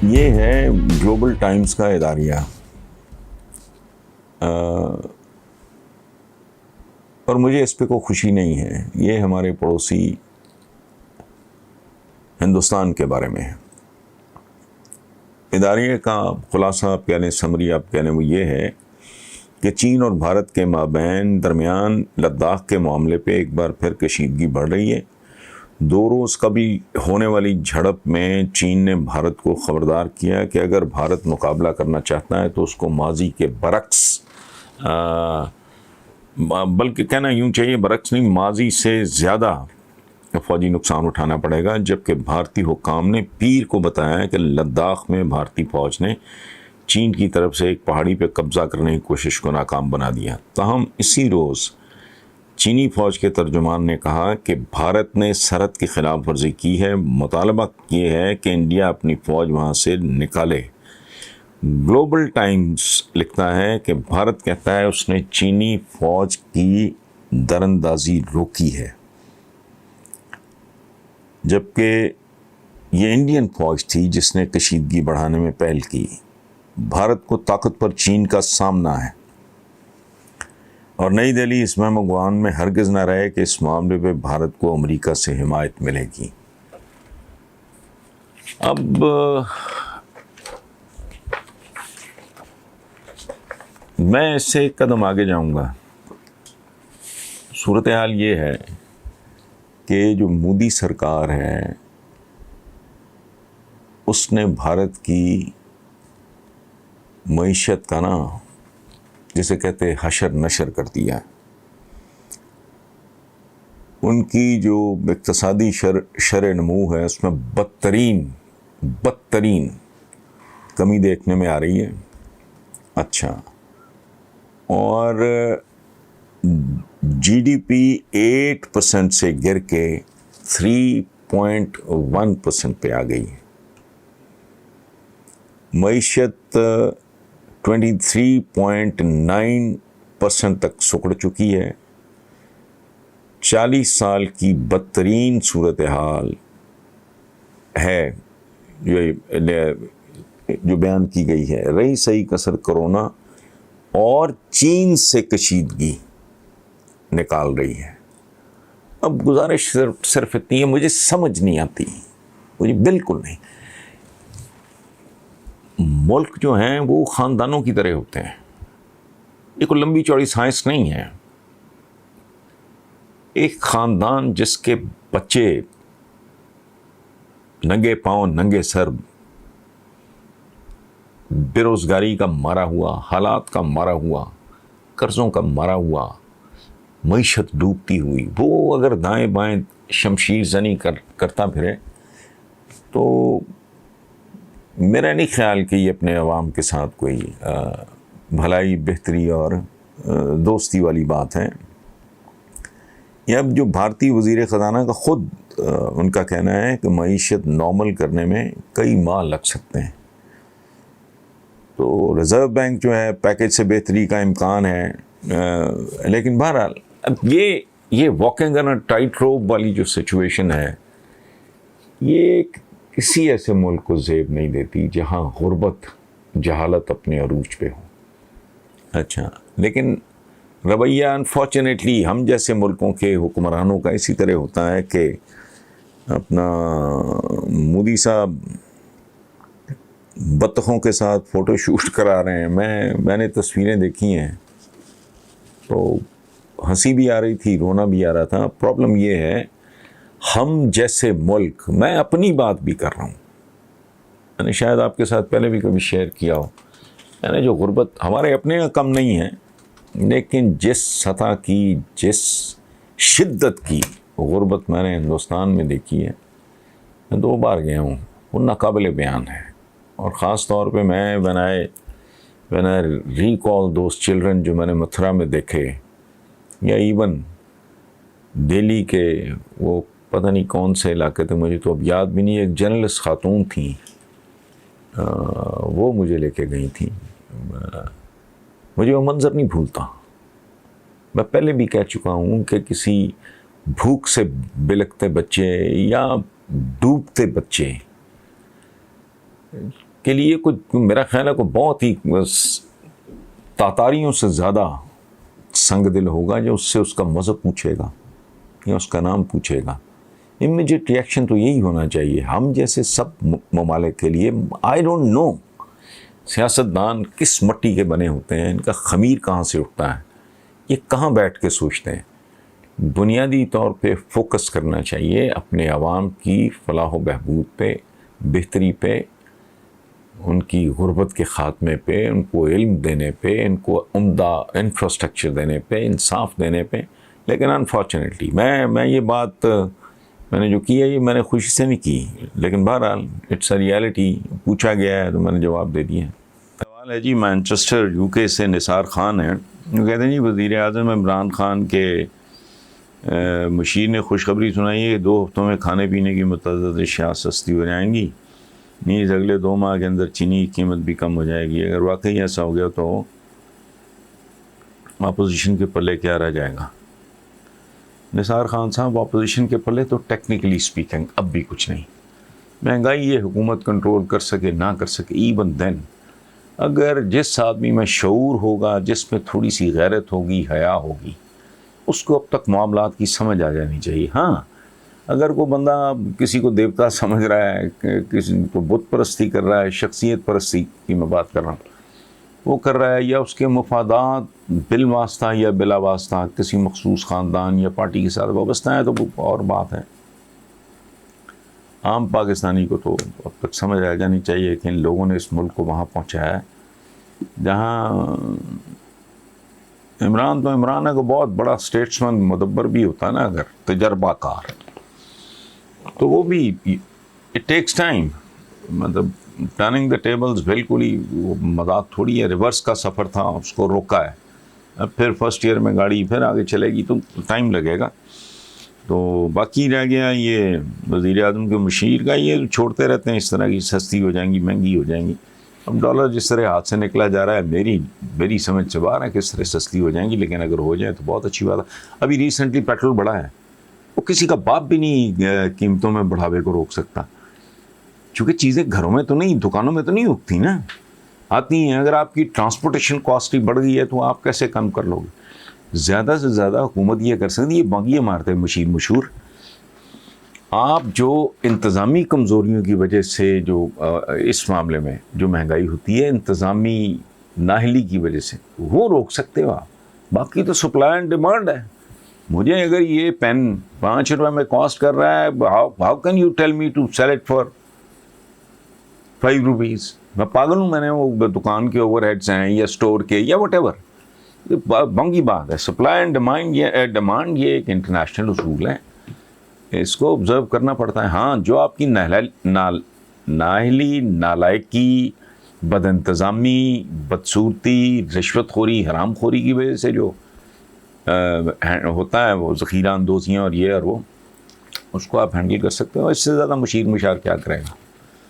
یہ ہے global Times کا اداریہ، اور مجھے اس پہ کوئی خوشی نہیں ہے۔ یہ ہمارے پڑوسی ہندوستان کے بارے میں ہے۔ اداریہ کا خلاصہ آپ کہہ لیں، سمری آپ کہہ لیں، وہ یہ ہے کہ چین اور بھارت کے مابین درمیان لداخ کے معاملے پہ ایک بار پھر کشیدگی بڑھ رہی ہے۔ 2 روز قبل ہونے والی جھڑپ میں چین نے بھارت کو خبردار کیا کہ اگر بھارت مقابلہ کرنا چاہتا ہے تو اس کو ماضی کے برعکس، بلکہ کہنا یوں چاہیے برعکس نہیں، ماضی سے زیادہ فوجی نقصان اٹھانا پڑے گا، جبکہ بھارتی حکام نے پیر کو بتایا کہ لداخ میں بھارتی فوج نے چین کی طرف سے ایک پہاڑی پہ قبضہ کرنے کی کوشش کو ناکام بنا دیا۔ تاہم اسی روز چینی فوج کے ترجمان نے کہا کہ بھارت نے سرحد کی خلاف ورزی کی ہے، مطالبہ یہ ہے کہ انڈیا اپنی فوج وہاں سے نکالے۔ گلوبل ٹائمز لکھتا ہے کہ بھارت کہتا ہے اس نے چینی فوج کی دراندازی روکی ہے، جبکہ یہ انڈین فوج تھی جس نے کشیدگی بڑھانے میں پہل کی۔ بھارت کو طاقت پر چین کا سامنا ہے، اور نئی دہلی اس مہم و گمان میں ہرگز نہ رہے کہ اس معاملے پہ بھارت کو امریکہ سے حمایت ملے گی۔ اب میں اس سے ایک قدم آگے جاؤں گا۔ صورتحال یہ ہے کہ جو مودی سرکار ہے اس نے بھارت کی معیشت کا جسے کہتے حشر نشر کر دیا۔ ان کی جو اقتصادی شرح نمو ہے اس میں بدترین کمی دیکھنے میں آ رہی ہے۔ اچھا، اور جی ڈی پی 8% سے گر کے 3.1% پہ آ گئی۔ معیشت 23.9% تک سکڑ چکی ہے۔ 40 سال کی بدترین صورتحال ہے جو بیان کی گئی ہے۔ رہی صحیح کسر کرونا اور چین سے کشیدگی نکال رہی ہے۔ اب گزارش صرف اتنی ہے، مجھے سمجھ نہیں آتی، مجھے بالکل نہیں۔ ملک جو ہیں وہ خاندانوں کی طرح ہوتے ہیں، یہ کوئی لمبی چوڑی سائنس نہیں ہے۔ ایک خاندان جس کے بچے ننگے پاؤں ننگے سر بے روزگاری کا مارا ہوا، حالات کا مارا ہوا، قرضوں کا مارا ہوا، معیشت ڈوبتی ہوئی، وہ اگر دائیں بائیں شمشیر زنی کرتا پھرے تو میرا نہیں خیال کہ یہ اپنے عوام کے ساتھ کوئی بھلائی بہتری اور دوستی والی بات ہے۔ یہ اب جو بھارتی وزیر خزانہ کا خود ان کا کہنا ہے کہ معیشت نارمل کرنے میں کئی ماہ لگ سکتے ہیں، تو ریزرو بینک جو ہے پیکج سے بہتری کا امکان ہے، لیکن بہرحال اب یہ واکنگ آن اے ٹائٹ روپ والی جو سچویشن ہے یہ کسی ایسے ملک کو زیب نہیں دیتی جہاں غربت جہالت اپنے عروج پہ ہو۔ اچھا، لیکن رویہ انفارچونیٹلی ہم جیسے ملکوں کے حکمرانوں کا اسی طرح ہوتا ہے کہ اپنا مودی صاحب بطخوں کے ساتھ فوٹو شوٹ کرا رہے ہیں، میں نے تصویریں دیکھی ہیں تو ہنسی بھی آ رہی تھی، رونا بھی آ رہا تھا۔ پرابلم یہ ہے ہم جیسے ملک، میں اپنی بات بھی کر رہا ہوں، میں نے شاید آپ کے ساتھ پہلے بھی کبھی شیئر کیا ہو، میں نے جو غربت ہمارے اپنے کم نہیں ہے، لیکن جس سطح کی جس شدت کی غربت میں نے ہندوستان میں دیکھی ہے، میں 2 بار گیا ہوں، وہ ناقابل بیان ہے۔ اور خاص طور پہ میں when I recall those children جو میں نے متھرا میں دیکھے، یا ایون دہلی کے وہ پتہ نہیں کون سے علاقے تھے، مجھے تو اب یاد بھی نہیں، ایک جرنلسٹ خاتون تھیں، وہ مجھے لے کے گئی تھیں، مجھے وہ منظر نہیں بھولتا۔ میں پہلے بھی کہہ چکا ہوں کہ کسی بھوک سے بلکتے بچے یا ڈوبتے بچے کے لیے کوئی میرا خیال ہے کوئی بہت ہی تاتاریوں سے زیادہ سنگ دل ہوگا جو اس سے اس کا مذہب پوچھے گا یا اس کا نام پوچھے گا. امیڈیٹ ریئیکشن تو یہی ہونا چاہیے. ہم جیسے سب ممالک کے لیے آئی ڈونٹ نو سیاستدان کس مٹی کے بنے ہوتے ہیں, ان کا خمیر کہاں سے اٹھتا ہے, یہ کہاں بیٹھ کے سوچتے ہیں. بنیادی طور پہ فوکس کرنا چاہیے اپنے عوام کی فلاح و بہبود پہ, بہتری پہ, ان کی غربت کے خاتمے پہ, ان کو علم دینے پہ, ان کو عمدہ انفراسٹرکچر دینے پہ, انصاف دینے پہ. لیکن انفارچونیٹلی میں یہ بات میں نے جو کی ہے یہ میں نے خوشی سے نہیں کی, لیکن بہرحال اٹس اے ریالٹی. پوچھا گیا ہے تو میں نے جواب دے دیا. سوال ہے جی مانچسٹر UK سے نثار خان ہیں, وہ کہتے ہیں جی وزیر اعظم عمران خان کے مشیر نے خوشخبری سنائی ہے کہ 2 ہفتوں میں کھانے پینے کی متعدد اشیاء سستی ہو جائیں گی, نیز اگلے 2 ماہ کے اندر چینی کی قیمت بھی کم ہو جائے گی. اگر واقعی ایسا ہو گیا تو اپوزیشن کے پلے کیا رہ جائے گا؟ نثار خان صاحب, اپوزیشن کے پلے تو ٹیکنیکلی اسپیکنگ اب بھی کچھ نہیں. مہنگائی یہ حکومت کنٹرول کر سکے نہ کر سکے, ایون دین اگر جس آدمی میں شعور ہوگا, جس میں تھوڑی سی غیرت ہوگی, حیا ہوگی, اس کو اب تک معاملات کی سمجھ آ جانی چاہیے. ہاں اگر کوئی بندہ کسی کو دیوتا سمجھ رہا ہے, کسی کو بت پرستی کر رہا ہے, شخصیت پرستی کی میں بات کر رہا ہوں, وہ کر رہا ہے, یا اس کے مفادات بالواسطہ یا بلا واسطہ کسی مخصوص خاندان یا پارٹی کے ساتھ وابستہ ہیں, تو وہ اور بات ہے. عام پاکستانی کو تو اب تک سمجھ آ جانی چاہیے کہ ان لوگوں نے اس ملک کو وہاں پہنچایا ہے جہاں عمران ہے کو بہت بڑا اسٹیٹسمن مدبر بھی ہوتا ہے نا, اگر تجربہ کار, تو وہ بھی اٹ ٹیکس ٹائم. مطلب ٹرننگ دا ٹیبلز بالکل ہی وہ مذاق تھوڑی ہے, ریورس کا سفر تھا, اس کو روکا ہے. اب پھر فرسٹ ایئر میں گاڑی پھر آگے چلے گی تو ٹائم لگے گا. تو باقی رہ گیا یہ وزیر اعظم کے مشیر کا, یہ چھوڑتے رہتے ہیں اس طرح کی سستی ہو جائیں گی, مہنگی ہو جائیں گی. اب ڈالر جس طرح ہاتھ سے نکلا جا رہا ہے, میری سمجھ سے باہر ہے کس طرح سستی ہو جائیں گی, لیکن اگر ہو جائے تو بہت اچھی بات ہے. ابھی ریسنٹلی پیٹرول بڑھا ہے, وہ کسی کا باپ بھی نہیں قیمتوں میں بڑھاوے کو روک سکتا, چونکہ چیزیں گھروں میں تو نہیں, دکانوں میں تو نہیں اگتی نا, آتی ہیں. اگر آپ کی ٹرانسپورٹیشن کاسٹ ہی بڑھ گئی ہے تو آپ کیسے کم کر لو گے؟ زیادہ سے زیادہ حکومت یہ کر سکتی ہے, یہ باغیے مارتے ہیں مشہور. آپ جو انتظامی کمزوریوں کی وجہ سے جو اس معاملے میں جو مہنگائی ہوتی ہے انتظامی نااہلی کی وجہ سے, وہ روک سکتے ہو آپ. باقی تو سپلائی اینڈ ڈیمانڈ ہے. مجھے اگر یہ پین 5 روپے میں کاسٹ کر رہا ہے, how can you tell me to sell it for 5 rupees? میں پاگل ہوں؟ میں نے وہ دکان کے اوور ہیڈس ہیں یا اسٹور کے یا وٹ ایور, بنگی بات ہے. سپلائی اینڈ ڈیمانڈ یہ ایک انٹرنیشنل اصول ہے, اس کو آبزرو کرنا پڑتا ہے. ہاں جو آپ کی نااہلی, نالائکی, بد انتظامی, بدصورتی, رشوت خوری, حرام خوری کی وجہ سے جو ہوتا ہے وہ ذخیرہ اندوزیاں اور یہ اور وہ, اس کو آپ ہینڈل کر سکتے ہو. اس سے زیادہ مشیر مشار کیا کرے گا؟